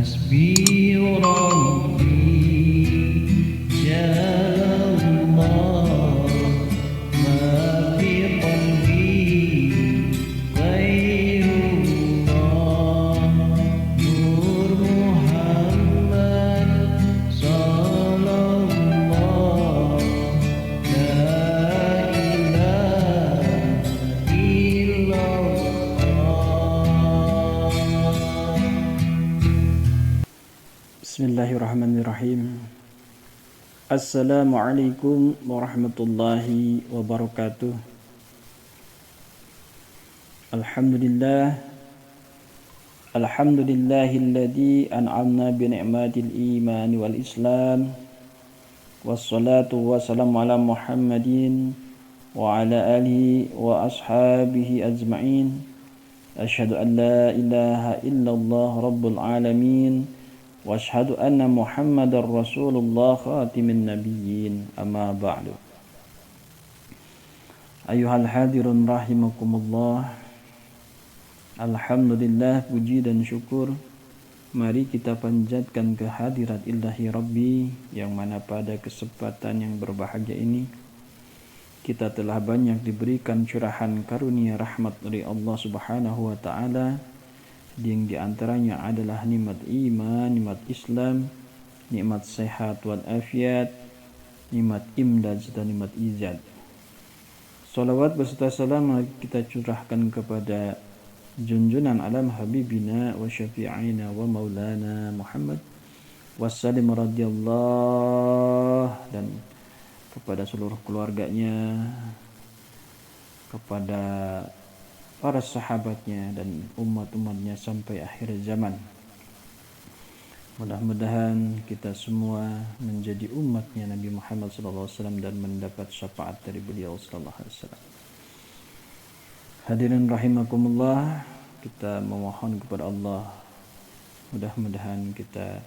حسبي ربي جل الله ما في قلبي غير الله نور محمد صلى الله لا إله إلا الله. Bismillahirrahmanirrahim. Assalamualaikum warahmatullahi wabarakatuh. Alhamdulillahilladzi an'amna bi ni'matil iman wal islam. Wassalatu wassalamu ala Muhammadin wa ala alihi wa ashabihi ajma'in. Asyhadu an la ilaha illallah rabbul alamin. Wa asyhadu anna Muhammadar Rasulullah khatimin nabiyyin, amma ba'du. Ayuhal hadirun rahimakumullah. Alhamdulillah, puji dan syukur mari kita panjatkan kehadirat Ilahi Rabbi, yang mana pada kesempatan yang berbahagia ini kita telah banyak diberikan curahan karunia rahmat dari Allah Subhanahu wa taala, yang diantaranya adalah nikmat iman, nikmat Islam, nikmat sehat wal afiat, nikmat imdad dan nikmat izad. Salawat beserta salam kita curahkan kepada junjunan alam habibina wa syafi'ina wa maulana Muhammad wassalim radhiyallahu, dan kepada seluruh keluarganya, kepada para sahabatnya dan umat-umatnya sampai akhir zaman. Mudah-mudahan kita semua menjadi umatnya Nabi Muhammad SAW dan mendapat syafaat dari beliau SAW. Hadirin rahimakumullah, kita memohon kepada Allah, mudah-mudahan kita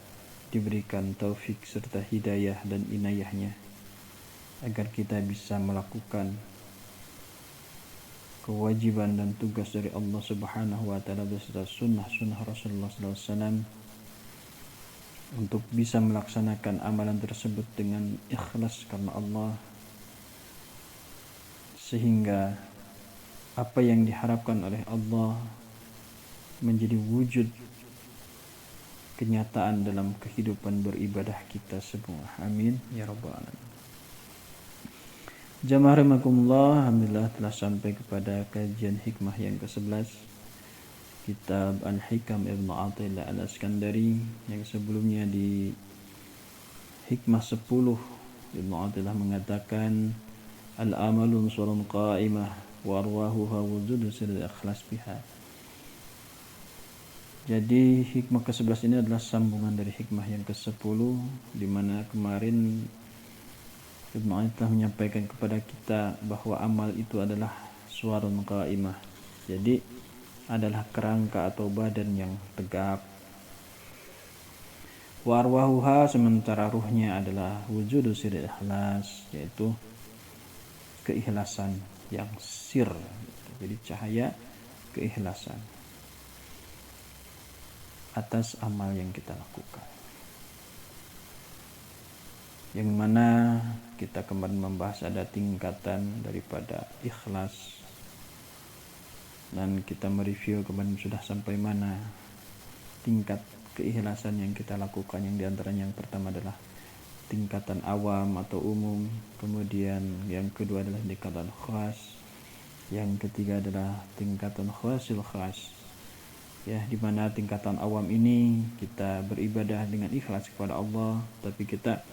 diberikan taufik serta hidayah dan inayahnya, agar kita bisa melakukan kewajiban dan tugas dari Allah Subhanahu wa taala beserta sunnah Rasulullah SAW, untuk bisa melaksanakan amalan tersebut dengan ikhlas karena Allah, sehingga apa yang diharapkan oleh Allah menjadi wujud kenyataan dalam kehidupan beribadah kita semua. Amin ya rabbal alamin. Jamaah rahimakumullah, alhamdulillah telah sampai kepada kajian hikmah yang ke-11 kitab Al-Hikam Ibnu Athaillah Al-Iskandari, yang sebelumnya di hikmah 10 Ibnu Athaillah mengatakan al-amalu nusurun qa'imah wa arwahuha wujudu sirri ikhlas biha. Jadi hikmah ke-11 ini adalah sambungan dari hikmah yang ke-10, di mana kemarin Ibnu Athaillah menyampaikan kepada kita bahwa amal itu adalah suwarun qaimah. Jadi adalah kerangka atau badan yang tegap. Wa arwahuha, sementara ruhnya adalah wujudu sirri ikhlas, yaitu keikhlasan yang sir. Jadi cahaya keikhlasan atas amal yang kita lakukan, yang mana kita kemarin membahas ada tingkatan daripada ikhlas, dan kita mereview kemarin sudah sampai mana tingkat keikhlasan yang kita lakukan, yang diantaranya yang pertama adalah tingkatan awam atau umum, kemudian yang kedua adalah tingkatan khas, yang ketiga adalah tingkatan khasil khas, ya, di mana tingkatan awam ini kita beribadah dengan ikhlas kepada Allah, tapi kita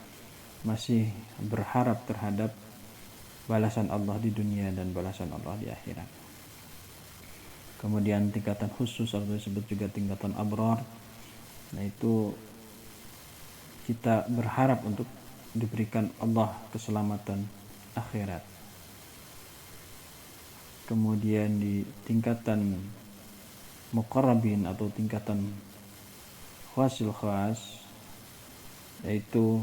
masih berharap terhadap balasan Allah di dunia dan balasan Allah di akhirat. Kemudian tingkatan khusus atau disebut juga tingkatan abrar, nah itu kita berharap untuk diberikan Allah keselamatan akhirat. Kemudian di tingkatan muqarrabin atau tingkatan khasil khas, yaitu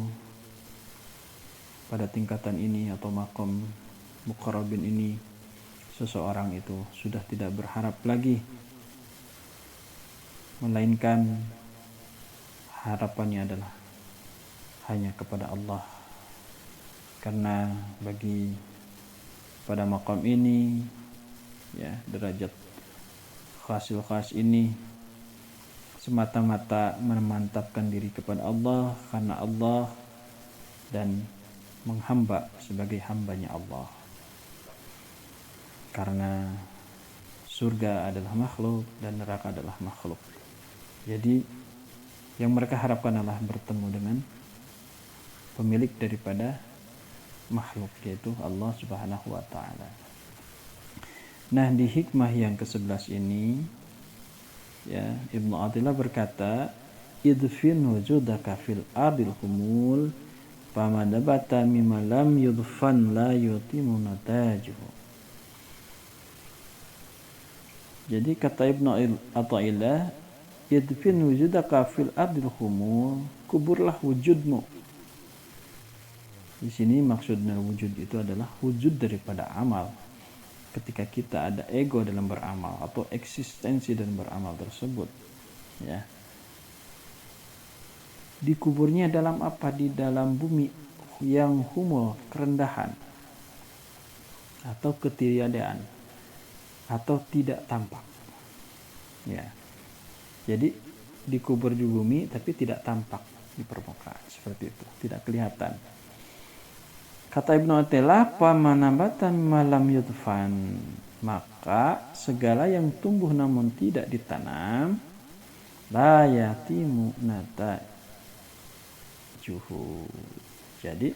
pada tingkatan ini atau maqam muqarrabin ini, seseorang itu sudah tidak berharap lagi, melainkan harapannya adalah hanya kepada Allah. Karena bagi pada maqam ini, ya, derajat khasil khas ini semata-mata memantapkan diri kepada Allah, karena Allah, dan menghamba sebagai hambanya Allah. Karena surga adalah makhluk dan neraka adalah makhluk. Jadi yang mereka harapkan adalah bertemu dengan pemilik daripada makhluk, yaitu Allah Subhanahu wa ta'ala. Nah, di hikmah yang ke-11 ini, ya, Ibnu Athaillah berkata, idfin wujudaka fil ardil humul famanabata mimma lam yudfan la yutimu natajuhu. Jadi kata Ibnu Athaillah, idfin wujudaka fil ardil humul, kuburlah wujudmu. Di sini maksudnya wujud itu adalah wujud daripada amal. Ketika kita ada ego dalam beramal atau eksistensi dalam beramal tersebut, ya, dikuburnya dalam apa? Di dalam bumi yang humul, kerendahan atau ketiadaan atau tidak tampak, ya. Jadi dikubur di bumi tapi tidak tampak di permukaan, seperti itu, tidak kelihatan. Kata Ibnu Athaillah, pamanabatan malam yudfan, maka segala yang tumbuh namun tidak ditanam, la yatimu natajuhu, jadi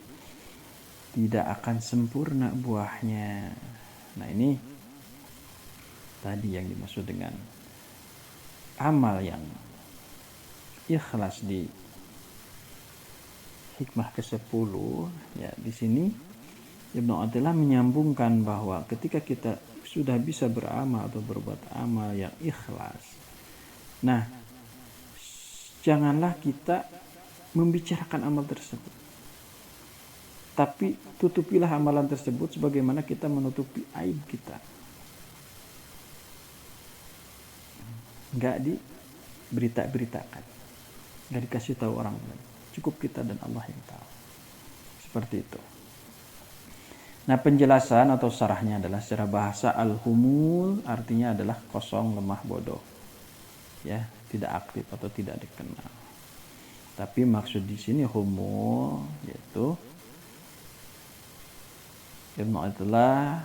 tidak akan sempurna buahnya. Nah, ini tadi yang dimaksud dengan amal yang ikhlas di hikmah ke-10, ya. Di sini Ibnu Athaillah menyambungkan bahwa ketika kita sudah bisa beramal atau berbuat amal yang ikhlas, nah, janganlah kita membicarakan amal tersebut, tapi tutupilah amalan tersebut sebagaimana kita menutupi aib kita. Nggak diberitakan, nggak dikasih tahu orang lain. Cukup kita dan Allah yang tahu. Seperti itu. Nah, penjelasan atau syarahnya adalah secara bahasa al-humul artinya adalah kosong, lemah, bodoh. Ya, tidak aktif atau tidak dikenal. Tapi maksud di sini humul yaitu Ibnu Athaillah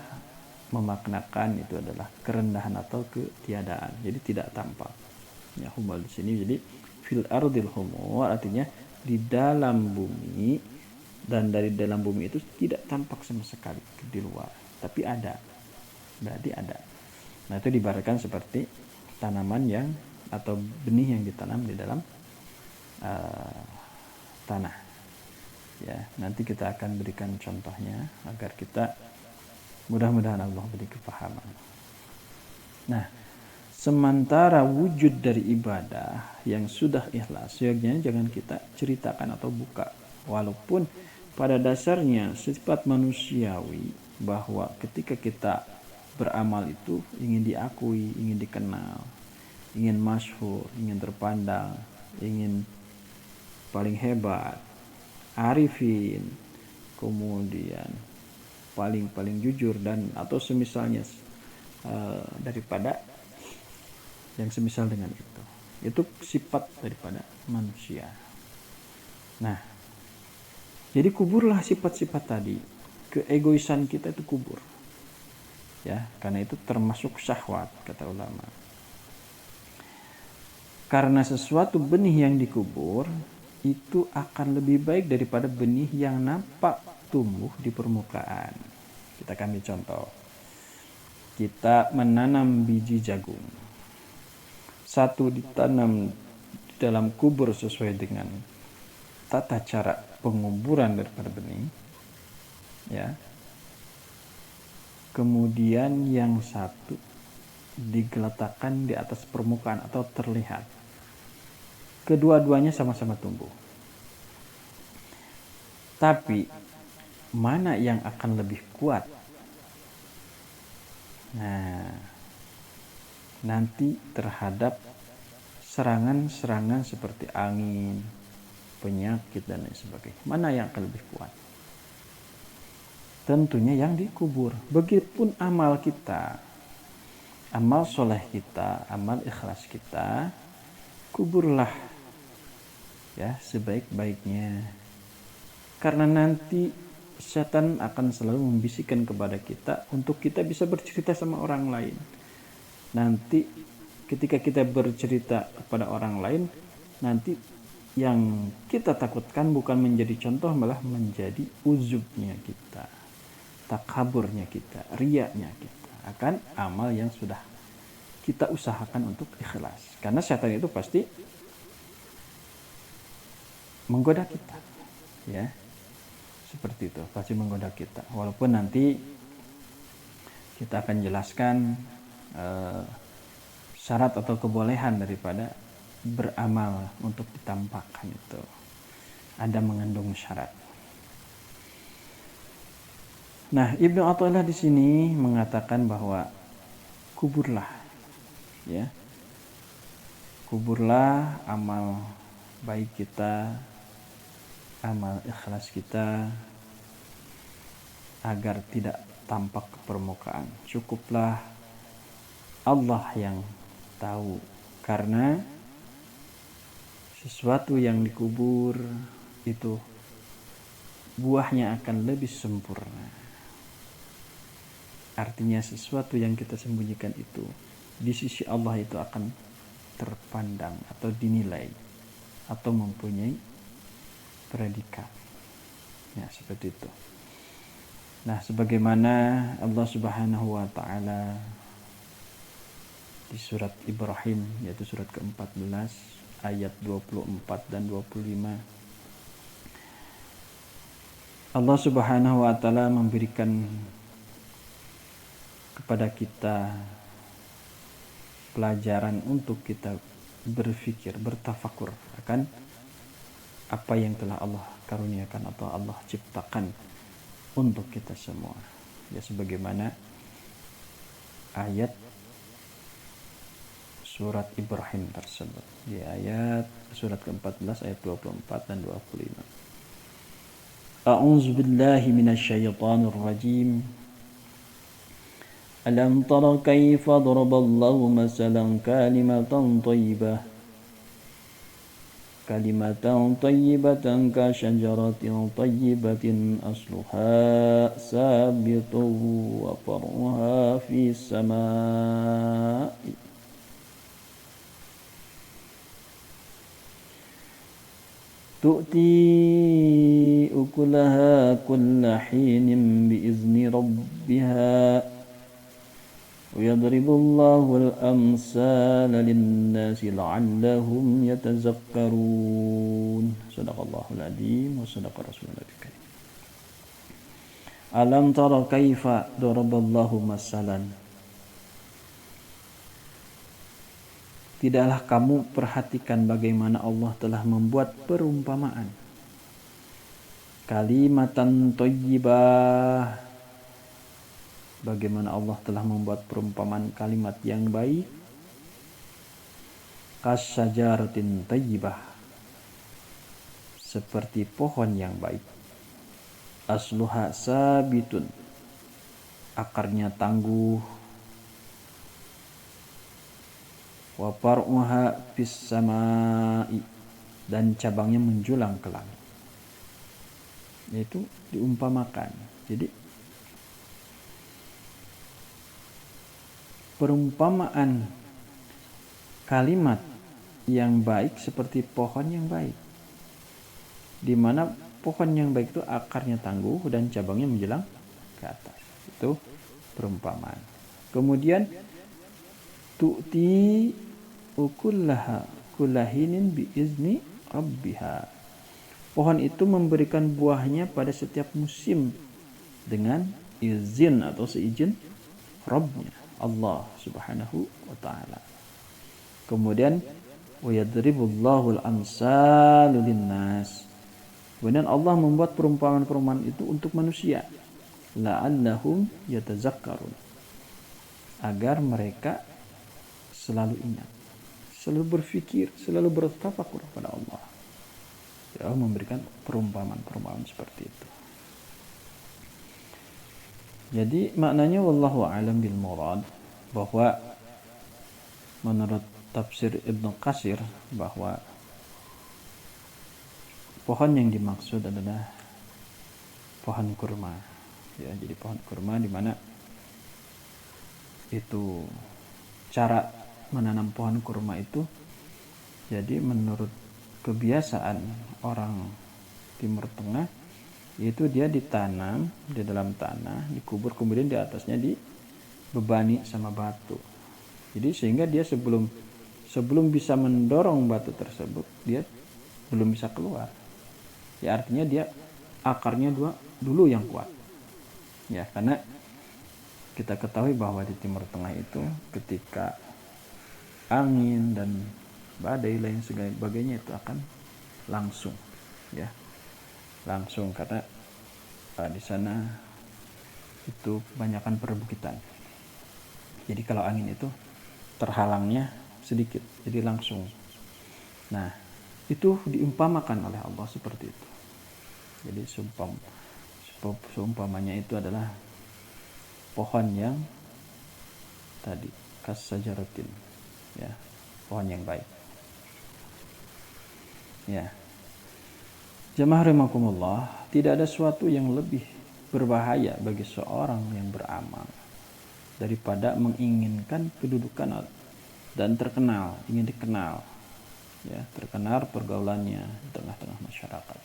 memaknakan itu adalah kerendahan atau ketiadaan. Jadi tidak tampak. Ya, humul di sini jadi fil ardil humul artinya di dalam bumi, dan dari dalam bumi itu tidak tampak sama sekali di luar, tapi ada, berarti ada. Nah, itu diibaratkan seperti tanaman yang atau benih yang ditanam di dalam tanah. Ya, nanti kita akan berikan contohnya agar kita mudah-mudahan Allah beri kepahaman. Nah, sementara wujud dari ibadah yang sudah ikhlas, jangan kita ceritakan atau buka. Walaupun pada dasarnya sifat manusiawi bahwa ketika kita beramal itu ingin diakui, ingin dikenal, ingin masyhur, ingin terpandang, ingin paling hebat, arifin, kemudian paling jujur dan atau semisalnya daripada yang semisal dengan itu sifat daripada manusia. Nah, jadi kuburlah sifat-sifat tadi, keegoisan kita itu kubur, ya, karena itu termasuk syahwat kata ulama. Karena sesuatu benih yang dikubur itu akan lebih baik daripada benih yang nampak tumbuh di permukaan. Kita ambil contoh, kita menanam biji jagung. Satu ditanam di dalam kubur sesuai dengan tata cara penguburan daripada benih, ya. Kemudian yang satu digeletakkan di atas permukaan atau terlihat. Kedua-duanya sama-sama tumbuh. Tapi mana yang akan lebih kuat? Nah, nanti terhadap serangan-serangan seperti angin, penyakit dan lain sebagainya. Mana yang akan lebih kuat? Tentunya yang dikubur. Begitupun amal kita, amal soleh kita, amal ikhlas kita, kuburlah ya sebaik-baiknya. Karena nanti setan akan selalu membisikkan kepada kita untuk kita bisa bercerita sama orang lain. Nanti ketika kita bercerita kepada orang lain, nanti yang kita takutkan bukan menjadi contoh, malah menjadi uzubnya kita, takaburnya kita, riaknya kita akan amal yang sudah kita usahakan untuk ikhlas. Karena setan itu pasti menggoda kita, ya seperti itu, pasti menggoda kita. Walaupun nanti kita akan jelaskan syarat atau kebolehan daripada beramal untuk ditampakkan itu ada mengandung syarat. Nah, Ibnu Athaillah di sini mengatakan bahwa kuburlah, ya, kuburlah amal baik kita, amal ikhlas kita agar tidak tampak ke permukaan. Cukuplah Allah yang tahu, karena sesuatu yang dikubur itu buahnya akan lebih sempurna. Artinya sesuatu yang kita sembunyikan itu di sisi Allah itu akan terpandang atau dinilai atau mempunyai predikat. Ya, seperti itu. Nah, sebagaimana Allah Subhanahu wa taala di surat Ibrahim, yaitu surat ke-14 ayat 24 dan 25, Allah Subhanahu wa taala memberikan kepada kita pelajaran untuk kita berfikir, bertafakur akan apa yang telah Allah karuniakan atau Allah ciptakan untuk kita semua. Ya, sebagaimana ayat surat Ibrahim tersebut, di ayat surat ke-14 ayat 24 dan 25. A'udzu billahi minasyaitonir rajim. Alam tara kaifa daraballahu masalan kalimatan tayyibatan ka syajaratin tayyibatin asluha sabitun wa far'uha fis samaa'i. Tu'ti ukulaha kulla hinin biizni rabbiha wa yadribullahu al-amsala lin-nasi la'allahum yatazakkarun. Shadaqallahul adzim wa shadaqa rasulun nabiyil karim. Alam tara kaifa daraballahu masalan. Tidaklah kamu perhatikan bagaimana Allah telah membuat perumpamaan. Kalimatan thayyibah. Bagaimana Allah telah membuat perumpamaan kalimat yang baik. Kasyajaratin thayyibah. Seperti pohon yang baik. Asluha sabitun. Akarnya tangguh. Wa far'uha fis samaa'i, dan cabangnya menjulang ke langit. Yaitu diumpamakan. Jadi perumpamaan kalimat yang baik seperti pohon yang baik, di mana pohon yang baik itu akarnya tangguh dan cabangnya menjulang ke atas. Itu perumpamaan. Kemudian tu'ti ukullaha kullahinin biizni rabbiha. Pohon itu memberikan buahnya pada setiap musim dengan izin atau seizin Rabbnya, Allah Subhanahu wa ta'ala. Kemudian wa yadribullahu al-amsalu linnas. Kemudian Allah membuat perumpamaan-perumpamaan itu untuk manusia, la'allahum yatazakkarun, agar mereka selalu ingat, selalu berfikir, selalu bertafakur kepada Allah. Ya, memberikan perumpamaan seperti itu. Jadi maknanya wallahu a'lam bil murad, bahwa menurut tafsir Ibnu Katsir bahwa pohon yang dimaksud adalah pohon kurma. Ya, jadi pohon kurma di mana itu cara menanam pohon kurma itu, jadi menurut kebiasaan orang Timur Tengah, yaitu dia ditanam di dalam tanah, dikubur, kemudian di atasnya dibebani sama batu. Jadi sehingga dia sebelum bisa mendorong batu tersebut, dia belum bisa keluar. Ya, artinya dia akarnya dulu yang kuat. Ya, karena kita ketahui bahwa di Timur Tengah itu ketika angin dan badai lain sebagainya itu akan langsung, ya, langsung, karena di sana itu kebanyakan perbukitan. Jadi kalau angin itu terhalangnya sedikit, jadi langsung. Nah, itu diumpamakan oleh Allah seperti itu. Jadi seumpamanya itu adalah pohon yang tadi kasajaratin, ya, pohon yang baik. Ya. Jamaah rahimakumullah, tidak ada sesuatu yang lebih berbahaya bagi seorang yang beramal daripada menginginkan kedudukan dan ingin dikenal, ya, terkenal pergaulannya di tengah-tengah masyarakat.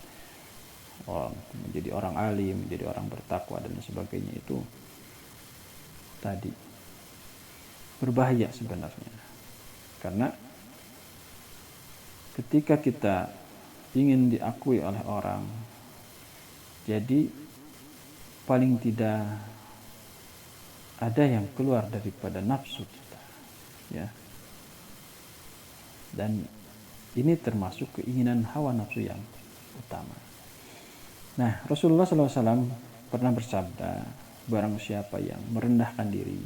Menjadi orang alim, menjadi orang bertakwa dan sebagainya, itu tadi berbahaya sebenarnya. Karena ketika kita ingin diakui oleh orang, jadi paling tidak ada yang keluar daripada nafsu kita, ya. Dan ini termasuk keinginan hawa nafsu yang utama. Nah, Rasulullah SAW pernah bersabda, barang siapa yang merendahkan diri,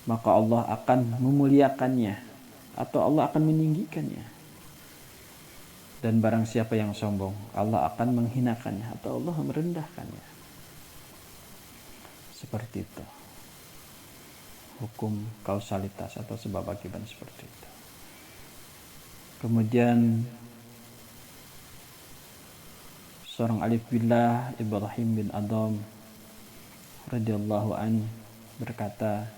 maka Allah akan memuliakannya atau Allah akan meninggikannya. Dan barang siapa yang sombong, Allah akan menghinakannya atau Allah merendahkannya. Seperti itu. Hukum kausalitas atau sebab akibat seperti itu. Kemudian seorang alif billah Ibrahim bin Adham radhiyallahu an berkata,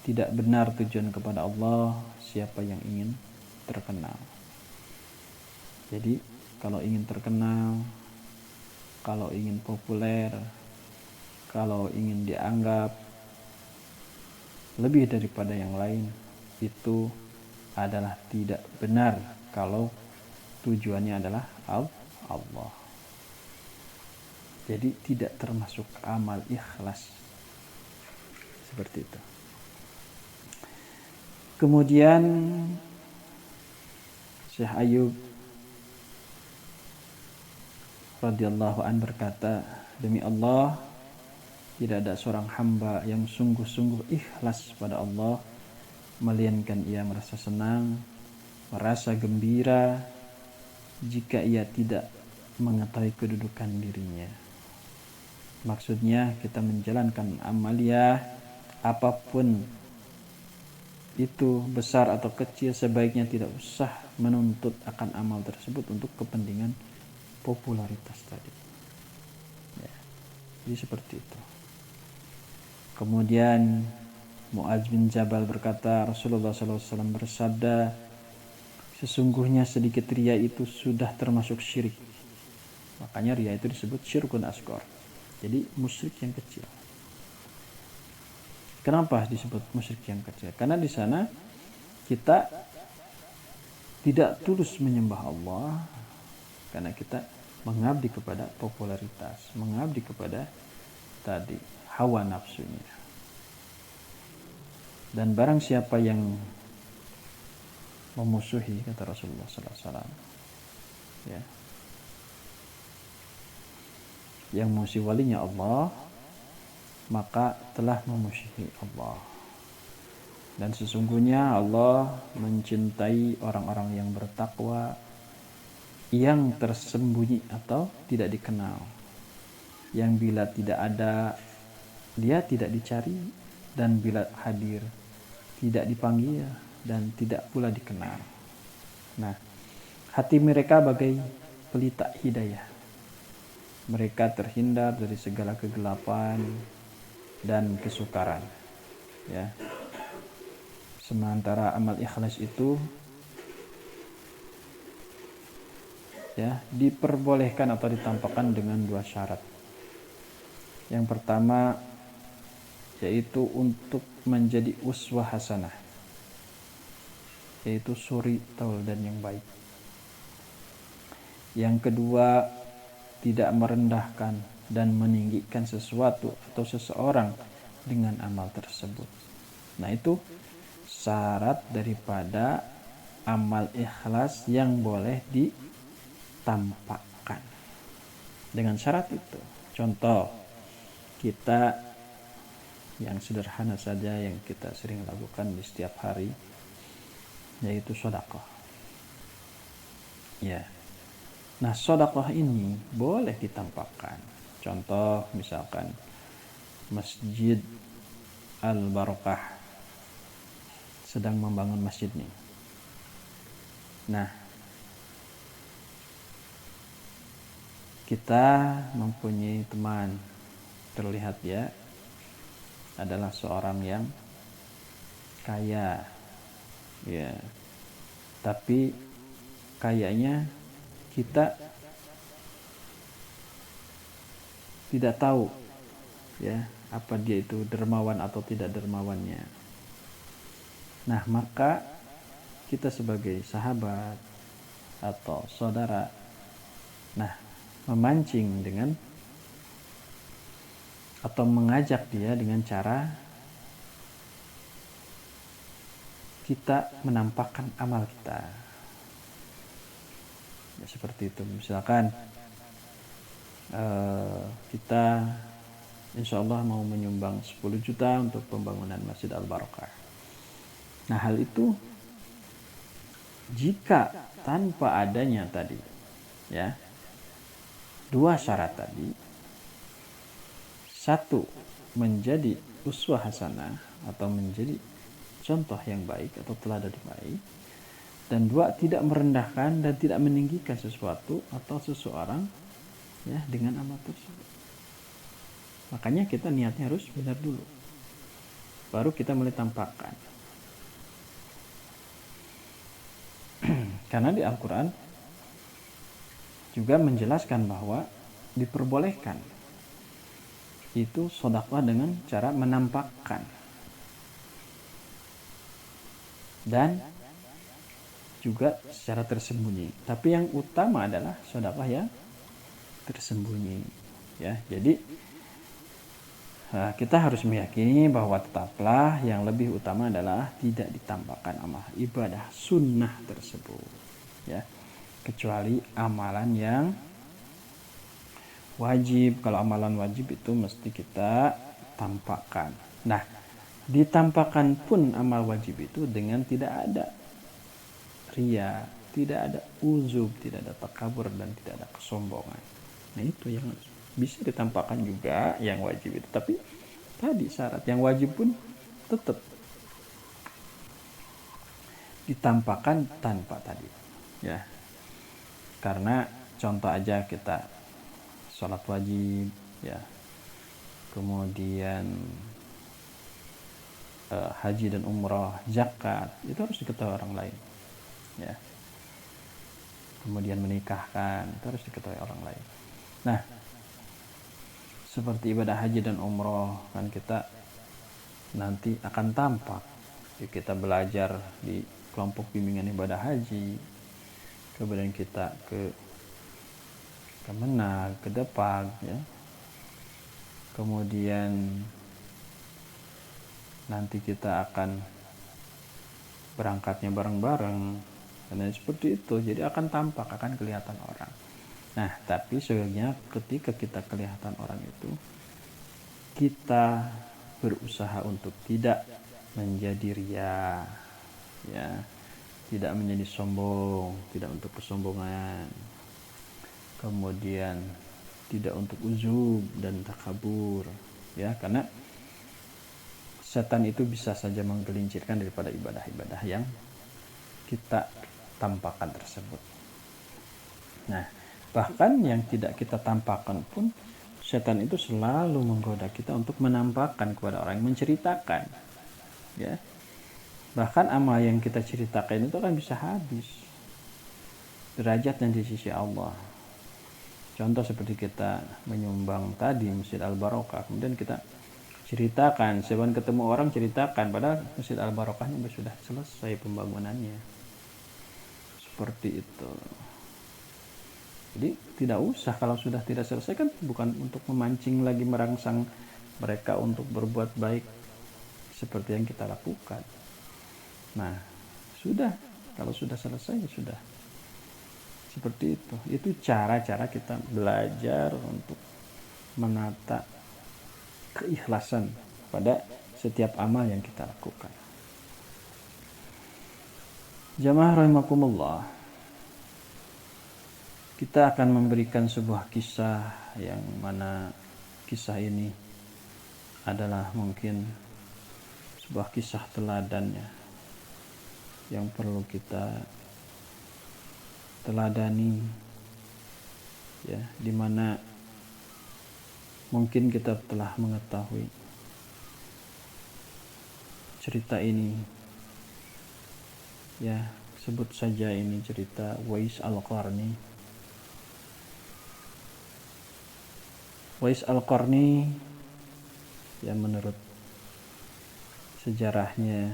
tidak benar tujuan kepada Allah siapa yang ingin terkenal. Jadi kalau ingin terkenal, kalau ingin populer, kalau ingin dianggap lebih daripada yang lain, itu adalah tidak benar kalau tujuannya adalah Allah. Jadi tidak termasuk amal ikhlas. Seperti itu. Kemudian Syekh Ayub radhiyallahu an berkata, demi Allah, tidak ada seorang hamba yang sungguh-sungguh ikhlas pada Allah melainkan ia merasa senang, merasa gembira jika ia tidak mengetahui kedudukan dirinya. Maksudnya kita menjalankan amaliyah apapun itu, besar atau kecil, sebaiknya tidak usah menuntut akan amal tersebut untuk kepentingan popularitas tadi, ya. Jadi seperti itu. Kemudian Mu'adz bin Jabal berkata, Rasulullah SAW bersabda, sesungguhnya sedikit riya itu sudah termasuk syirik. Makanya riya itu disebut syirkun asghar, jadi musyrik yang kecil. Kenapa disebut musyrik yang kecil? Karena di sana kita tidak tulus menyembah Allah, karena kita mengabdi kepada popularitas, mengabdi kepada tadi hawa nafsunya. Dan barang siapa yang memusuhi, kata Rasulullah SAW, ya, yang memusuhi walinya Allah, maka telah memusuhi Allah. Dan sesungguhnya Allah mencintai orang-orang yang bertakwa yang tersembunyi atau tidak dikenal, yang bila tidak ada dia tidak dicari, dan bila hadir tidak dipanggil dan tidak pula dikenal. Nah, hati mereka bagai pelita hidayah. Mereka terhindar dari segala kegelapan dan kesukaran. Ya. Sementara amal ikhlas itu ya diperbolehkan atau ditampakkan dengan 2 syarat. Yang pertama yaitu untuk menjadi uswah hasanah, yaitu suri tauladan yang baik. Yang kedua, tidak merendahkan dan meninggikan sesuatu atau seseorang dengan amal tersebut. Nah, itu syarat daripada amal ikhlas yang boleh ditampakkan. Dengan syarat itu, contoh kita yang sederhana saja yang kita sering lakukan di setiap hari, yaitu sedekah. Ya. Nah, sedekah ini boleh ditampakkan. Contoh misalkan Masjid Al-Barakah sedang membangun masjid nih. Nah, kita mempunyai teman, terlihat dia adalah seorang yang kaya, ya. Tapi kayaknya kita tidak tahu, ya, apa dia itu dermawan atau tidak dermawannya. Nah, maka kita sebagai sahabat atau saudara, nah, memancing dengan atau mengajak dia dengan cara kita menampakkan amal kita. Ya, seperti itu. Misalkan kita insya Allah mau menyumbang 10 juta untuk pembangunan Masjid Al-Barakah. Nah, hal itu jika tanpa adanya tadi, ya, 2 syarat tadi, 1 menjadi uswah hasanah atau menjadi contoh yang baik atau teladan yang baik, dan 2 tidak merendahkan dan tidak meninggikan sesuatu atau seseorang, ya, dengan amal tersebut. Makanya kita niatnya harus benar dulu, baru kita mulai tampakkan. Karena di Al-Quran juga menjelaskan bahwa diperbolehkan itu sedekah dengan cara menampakkan, dan juga secara tersembunyi. Tapi yang utama adalah sedekah yang tersembunyi, ya. Jadi kita harus meyakini bahwa tetaplah yang lebih utama adalah tidak ditampakkan amal ibadah sunnah tersebut, ya, kecuali amalan yang wajib. Kalau amalan wajib itu mesti kita tampakkan. Nah, ditampakkan pun amal wajib itu dengan tidak ada ria, tidak ada uzub, tidak ada takabur, dan tidak ada kesombongan. Nah, itu yang bisa ditampakkan juga yang wajib itu. Tapi tadi syarat yang wajib pun tetap ditampakkan tanpa tadi, ya. Karena contoh aja kita sholat wajib, ya, kemudian haji dan umrah, zakat, itu harus diketahui orang lain, ya. Kemudian menikahkan, itu harus diketahui orang lain. Nah, seperti ibadah haji dan umrah kan kita nanti akan tampak. Kita belajar di kelompok bimbingan ibadah haji, kemudian kita ke Kemenang, ke Depag, ya. Kemudian nanti kita akan berangkatnya bareng-bareng, dan seperti itu. Jadi akan tampak, akan kelihatan orang. Nah, tapi sebenarnya ketika kita kelihatan orang itu, kita berusaha untuk tidak menjadi ria, ya, tidak menjadi sombong, tidak untuk kesombongan. kemudian tidak untuk uzub dan takabur, ya, karena setan itu bisa saja menggelincirkan daripada ibadah-ibadah yang kita tampakkan tersebut. Nah, bahkan yang tidak kita tampakkan pun setan itu selalu menggoda kita untuk menampakkan kepada orang, menceritakan, ya. Bahkan amal yang kita ceritakan itu kan bisa habis derajatnya di sisi Allah. Contoh seperti kita menyumbang tadi Masjid Al-Barokah, kemudian kita ceritakan, sebelum ketemu orang ceritakan, padahal Masjid Al-Barokahnya sudah selesai pembangunannya. Seperti itu. Jadi tidak usah, kalau sudah tidak selesai kan bukan untuk memancing lagi, merangsang mereka untuk berbuat baik seperti yang kita lakukan. Nah, sudah, kalau sudah selesai ya sudah. Seperti itu. Itu cara-cara kita belajar untuk menata keikhlasan pada setiap amal yang kita lakukan. Jamaah rahimakumullah, kita akan memberikan sebuah kisah yang mana kisah ini adalah mungkin sebuah kisah teladan, ya, yang perlu kita teladani, ya, dimana mungkin kita telah mengetahui cerita ini, ya, sebut saja ini cerita Uwais Al-Qarni. Uwais Al-Qarni, ya, menurut sejarahnya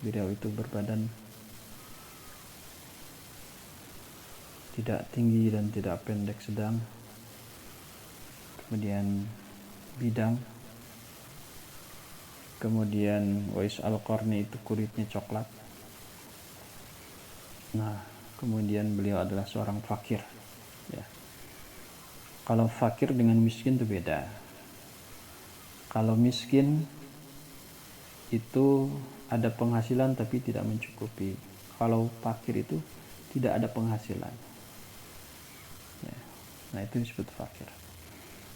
beliau itu berbadan tidak tinggi dan tidak pendek, sedang, kemudian bidang. Kemudian Uwais Al-Qarni itu kulitnya coklat. Nah, kemudian beliau adalah seorang fakir, ya. Kalau fakir dengan miskin itu beda. Kalau miskin itu ada penghasilan tapi tidak mencukupi. Kalau fakir itu tidak ada penghasilan, ya. Nah, itu disebut fakir.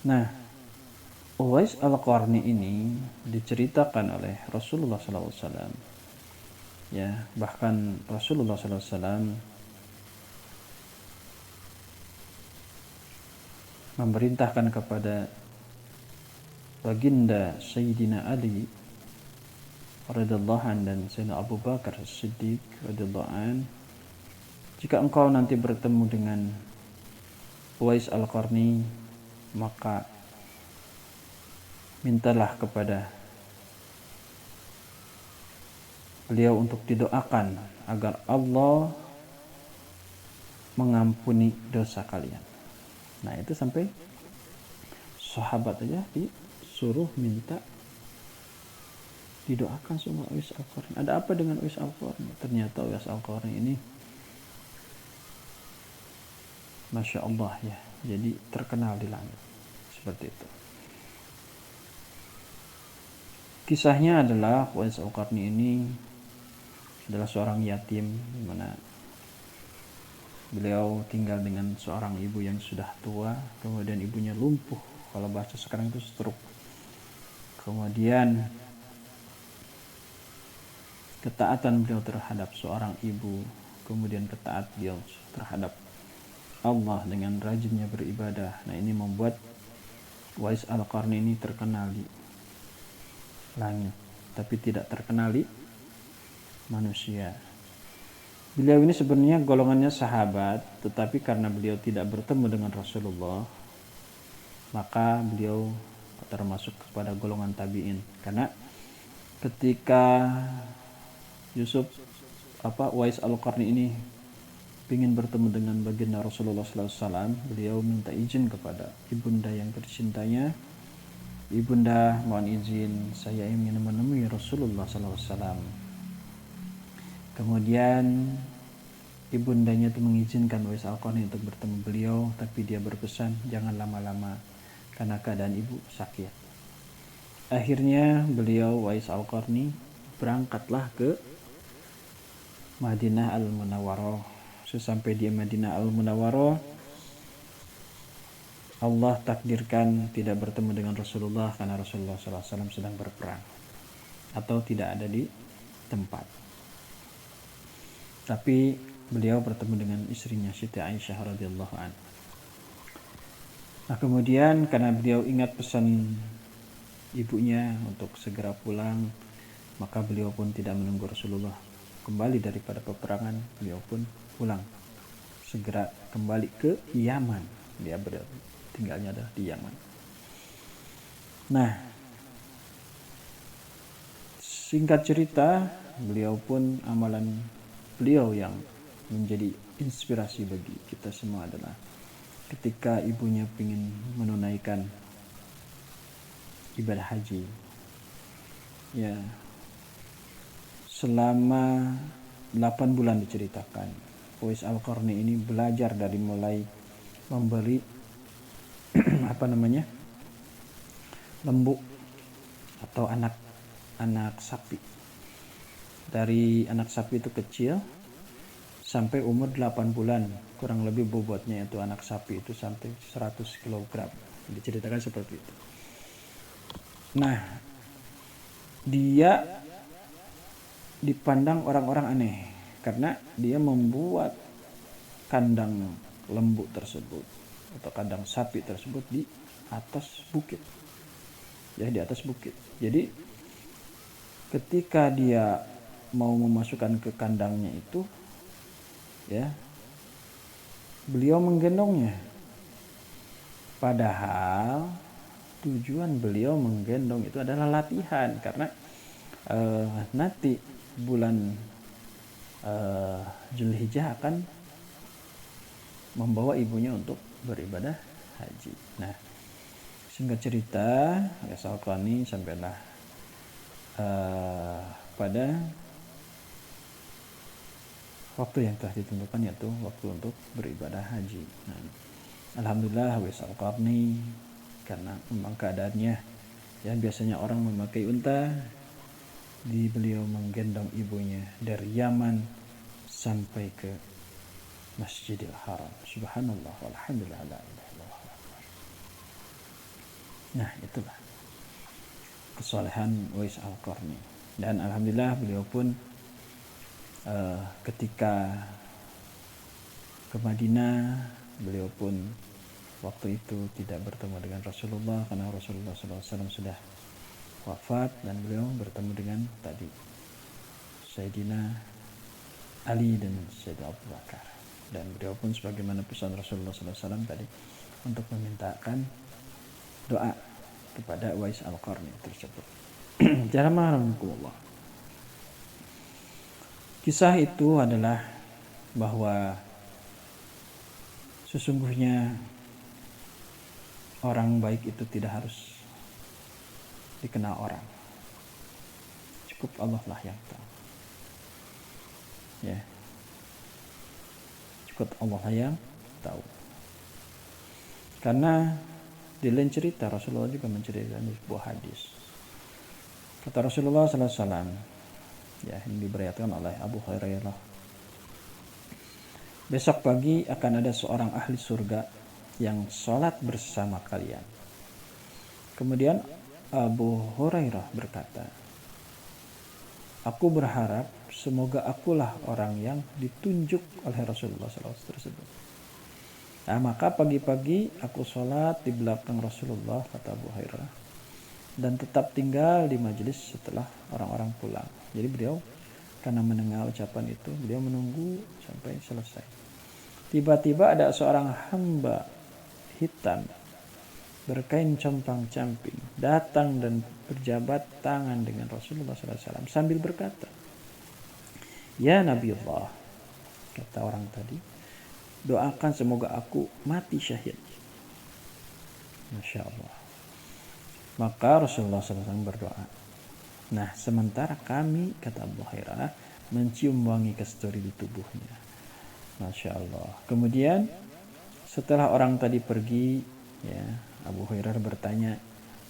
Nah, Uwais Al-Qarni ini diceritakan oleh Rasulullah SAW, ya, bahkan Rasulullah SAW memerintahkan kepada baginda Sayyidina Ali radhiyallahu anhu dan Sayyidina Abu Bakar As-Siddiq radhiyallahu anhu, jika engkau nanti bertemu dengan Uwais Al-Qarni, maka mintalah kepada beliau untuk didoakan agar Allah mengampuni dosa kalian. Nah, itu sampai sahabat aja disuruh minta didoakan semua Uwais Al-Qarni. Ada apa dengan Uwais Al-Qarni? Ternyata Uwais Al-Qarni ini, Masya Allah, ya, jadi terkenal di langit. Seperti itu. Kisahnya adalah Uwais Al-Qarni ini adalah seorang yatim, di mana beliau tinggal dengan seorang ibu yang sudah tua, kemudian ibunya lumpuh, kalau bahasa sekarang itu stroke. Kemudian ketaatan beliau terhadap seorang ibu, kemudian ketaat beliau terhadap Allah dengan rajinnya beribadah. Nah, ini membuat Uwais Al-Qarni ini terkenal di langit, tapi tidak terkenal di manusia. Beliau ini sebenarnya golongannya sahabat, tetapi karena beliau tidak bertemu dengan Rasulullah, maka beliau termasuk kepada golongan tabi'in. Karena ketika Uwais Al-Qarni ini ingin bertemu dengan baginda Rasulullah SAW, beliau minta izin kepada ibunda yang tercintanya. Ibunda, mohon izin, saya ingin menemui Rasulullah SAW. Kemudian ibundanya itu mengizinkan Uwais Al-Qarni untuk bertemu beliau, tapi dia berpesan jangan lama-lama karena keadaan ibu sakit. Akhirnya beliau, Uwais Al-Qarni, berangkatlah ke Madinah Al-Munawwarah. Sesampai di Madinah Al-Munawwarah, Allah takdirkan tidak bertemu dengan Rasulullah karena Rasulullah SAW sedang berperang atau tidak ada di tempat. Tapi beliau bertemu dengan istrinya Siti Aisyah radhiyallahu anha. Nah, kemudian karena beliau ingat pesan ibunya untuk segera pulang, maka beliau pun tidak menunggu Rasulullah kembali daripada peperangan. Beliau pun pulang, segera kembali ke Yaman. Dia tinggalnya adalah di Yaman. Nah, singkat cerita, beliau pun amalan beliau yang menjadi inspirasi bagi kita semua adalah ketika ibunya ingin menunaikan ibadah haji, ya, selama 8 bulan diceritakan Uwais Al-Qarni ini belajar dari mulai membeli lembu atau anak sapi. Dari anak sapi itu kecil sampai umur 8 bulan, kurang lebih bobotnya itu anak sapi itu sampai 100 kg. Diceritakan seperti itu. Nah, dia dipandang orang-orang aneh karena dia membuat kandang lembu tersebut atau kandang sapi tersebut di atas bukit. Ya, di atas bukit. Jadi ketika dia mau memasukkan ke kandangnya itu, ya, beliau menggendongnya. Padahal tujuan beliau menggendong itu adalah latihan karena nanti bulan Zulhijjah akan membawa ibunya untuk beribadah haji. Nah, singkat cerita, Uwais Al-Qarni sampailah pada waktu yang telah ditentukan, yaitu waktu untuk beribadah haji. Nah, alhamdulillah Uwais Al-Qarni, karena memang keadaannya, ya, biasanya orang memakai unta, beliau menggendong ibunya dari Yaman sampai ke Masjidil Haram. Subhanallah walhamdulillah la ilaha illallah. Nah, itulah kesolehan Uwais Al-Qarni. Dan alhamdulillah beliau pun ketika ke Madinah, beliau pun waktu itu tidak bertemu dengan Rasulullah karena Rasulullah SAW sudah wafat, dan beliau bertemu dengan tadi Sayyidina Ali dan Sayyidina Abu Bakar. Dan beliau pun sebagaimana pesan Rasulullah SAW tadi untuk memintakan doa kepada Uwais Al-Qarni tersebut. Bismillahirrahmanirrahim. Kisah itu adalah bahwa sesungguhnya orang baik itu tidak harus dikenal orang, cukup Allah lah yang tahu. Ya, cukup Allah lah yang tahu. Karena di lain cerita Rasulullah juga menceritakan di sebuah hadis. Kata Rasulullah SAW, ya, ini diberiakan oleh Abu Hurairah, besok pagi akan ada seorang ahli surga yang sholat bersama kalian. Kemudian Abu Hurairah berkata, aku berharap semoga akulah orang yang ditunjuk oleh Rasulullah SAW tersebut. Nah, maka pagi-pagi aku sholat di belakang Rasulullah, kata Abu Hurairah, dan tetap tinggal di majelis setelah orang-orang pulang. Jadi beliau karena mendengar ucapan itu, beliau menunggu sampai selesai. Tiba-tiba ada seorang hamba hitam berkain compang-camping datang dan berjabat tangan dengan Rasulullah SAW sambil berkata, ya Nabi Allah, kata orang tadi, doakan semoga aku mati syahid. Masya Allah. Maka Rasulullah SAW berdoa. Nah, sementara kami, kata Abu Hurairah, mencium wangi kasturi di tubuhnya. Masya Allah. Kemudian setelah orang tadi pergi, ya, Abu Hurairah bertanya,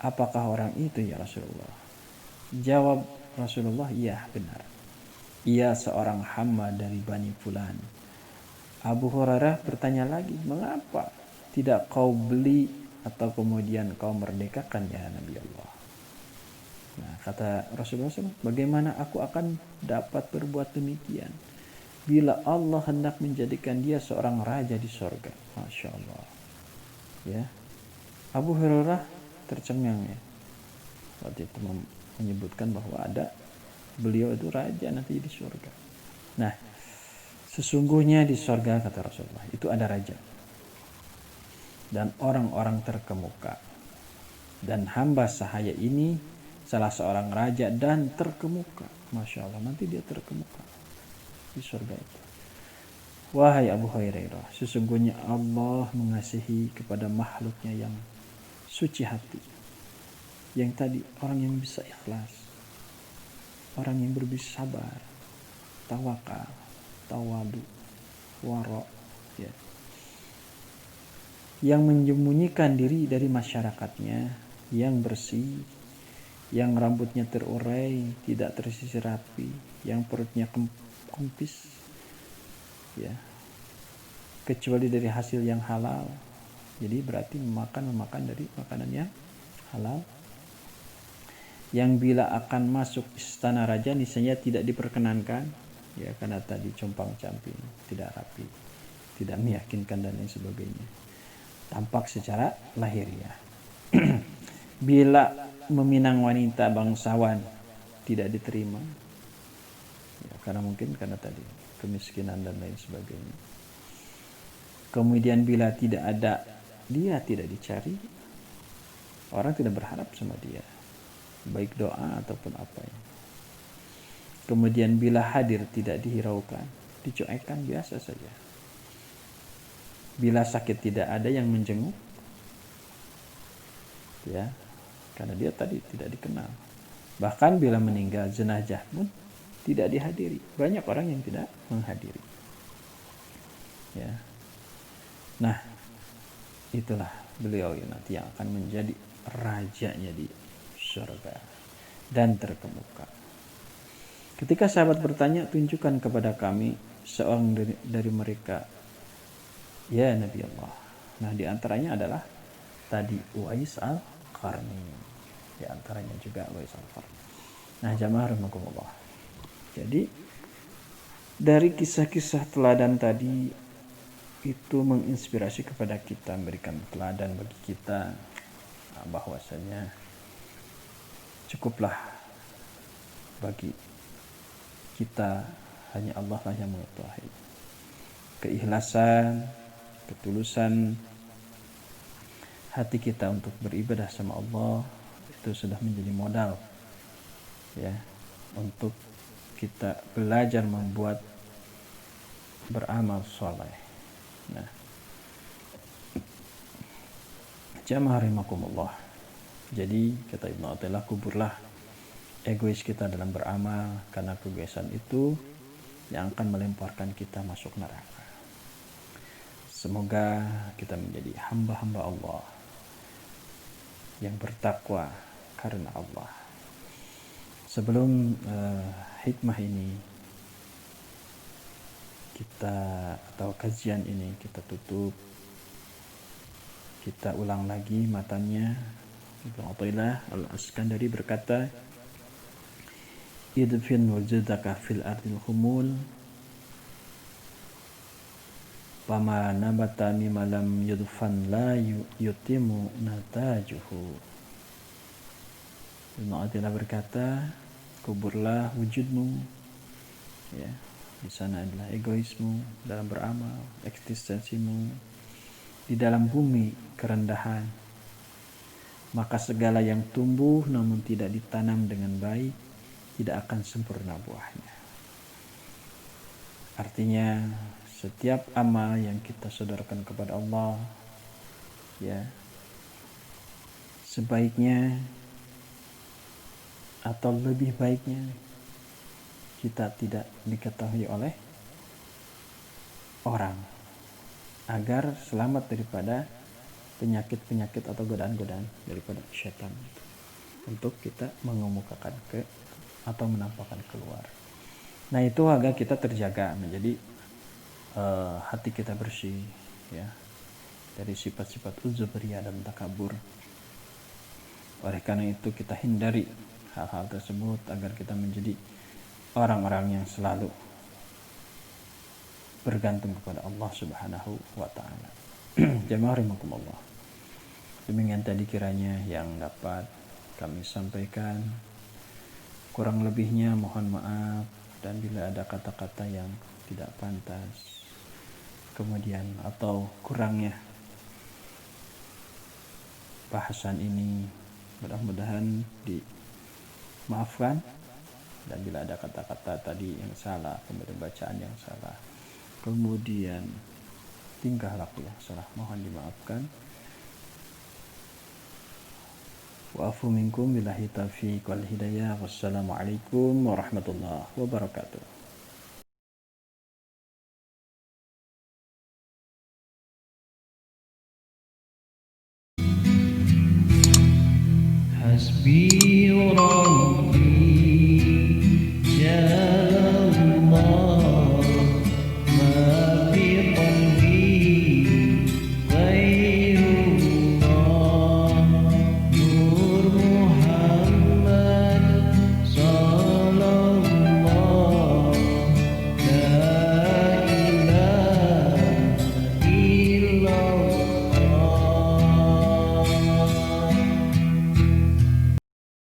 apakah orang itu ya Rasulullah? Jawab Rasulullah, iya benar. Ia seorang hamba dari Bani Fulan. Abu Hurairah bertanya lagi, mengapa tidak kau beli atau kemudian kau merdekakan ya Nabi Allah. Nah, kata Rasulullah SAW, bagaimana aku akan dapat berbuat demikian bila Allah hendak menjadikan dia seorang raja di sorga. Masya Allah. Ya, Abu Hurairah tercengang ya waktu itu menyebutkan bahwa ada beliau itu raja nanti di surga. Nah, sesungguhnya di surga kata Rasulullah itu ada raja dan orang-orang terkemuka, dan hamba sahaya ini salah seorang raja dan terkemuka. Masya Allah, nanti dia terkemuka di surga itu. Wahai Abu Hurairah, sesungguhnya Allah mengasihi kepada makhluknya yang suci hati, yang tadi orang yang bisa ikhlas, orang yang berbisa sabar, tawakal, tawadu, wara, ya, yang menyembunyikan diri dari masyarakatnya, yang bersih, yang rambutnya terurai, tidak tersisir rapi, yang perutnya kempis, ya, kecuali dari hasil yang halal. Jadi berarti memakan dari makanan yang halal. Yang bila akan masuk istana raja niscaya tidak diperkenankan, ya, karena tadi compang-camping, tidak rapi, tidak meyakinkan dan lain sebagainya. Tampak secara lahiriah. Bila meminang wanita bangsawan tidak diterima, ya, karena tadi kemiskinan dan lain sebagainya. Kemudian bila tidak ada, dia tidak dicari, orang tidak berharap sama dia, baik doa ataupun apa ya. Kemudian bila hadir tidak dihiraukan, dicuekkan biasa saja. Bila sakit tidak ada yang menjenguk, ya, karena dia tadi tidak dikenal. Bahkan bila meninggal jenazah pun tidak dihadiri. Banyak orang yang tidak menghadiri. Ya. Nah, itulah beliau nanti yang akan menjadi rajanya di surga dan terkemuka. Ketika sahabat bertanya, tunjukkan kepada kami seorang dari mereka, ya Nabi Allah. Nah, di antaranya adalah tadi Uwais al-Qarni. Di antaranya juga Uwais al-Qarni. Nah, jamaah rahimakumullah. Jadi dari kisah-kisah teladan tadi itu menginspirasi kepada kita, memberikan teladan bagi kita bahwasanya cukuplah bagi kita hanya Allah lah yang mengetahui. Keikhlasan, ketulusan hati kita untuk beribadah sama Allah itu sudah menjadi modal, ya, untuk kita belajar membuat beramal soleh. Nah, jamaah rahimakumullah. Jadi kata Ibnu Athaillah, kuburlah egois kita dalam beramal, karena keegoisan itu yang akan melemparkan kita masuk neraka. Semoga kita menjadi hamba-hamba Allah yang bertakwa karena Allah. Sebelum hikmah ini atau kajian ini kita tutup, kita ulang lagi matanya. Ibnu Athaillah Al-Askandari berkata, idfin wujudaka fil ardil humul pama nabata mimma lam yudfan la yutimu natajuhu. Ibnu Athaillah berkata, kuburlah wujudmu, ya, di sana adalah egoismu dalam beramal, eksistensimu di dalam bumi kerendahan, maka segala yang tumbuh namun tidak ditanam dengan baik tidak akan sempurna buahnya. Artinya setiap amal yang kita sodorkan kepada Allah, ya, sebaiknya atau lebih baiknya kita tidak diketahui oleh orang, agar selamat daripada penyakit-penyakit atau godaan-godaan daripada syaitan, untuk kita mengemukakan atau menampakkan keluar. Nah, itu agar kita terjaga menjadi hati kita bersih, ya, dari sifat-sifat ujub, riya dan takabur. Oleh karena itu kita hindari hal-hal tersebut agar kita menjadi orang-orang yang selalu bergantung kepada Allah Subhanahu wa taala. Jamaah rahimakumullah. Demikian tadi kiranya yang dapat kami sampaikan. Kurang lebihnya mohon maaf, dan bila ada kata-kata yang tidak pantas kemudian atau kurangnya bahasan ini, mudah-mudahan dimaafkan. Dan bila ada kata-kata tadi yang salah, kemudian bacaan yang salah, kemudian tingkah laku yang salah, mohon dimaafkan. Wa'afu minkum billahi taufiq wal hidayah. Wassalamualaikum warahmatullahi wabarakatuh. Hasbi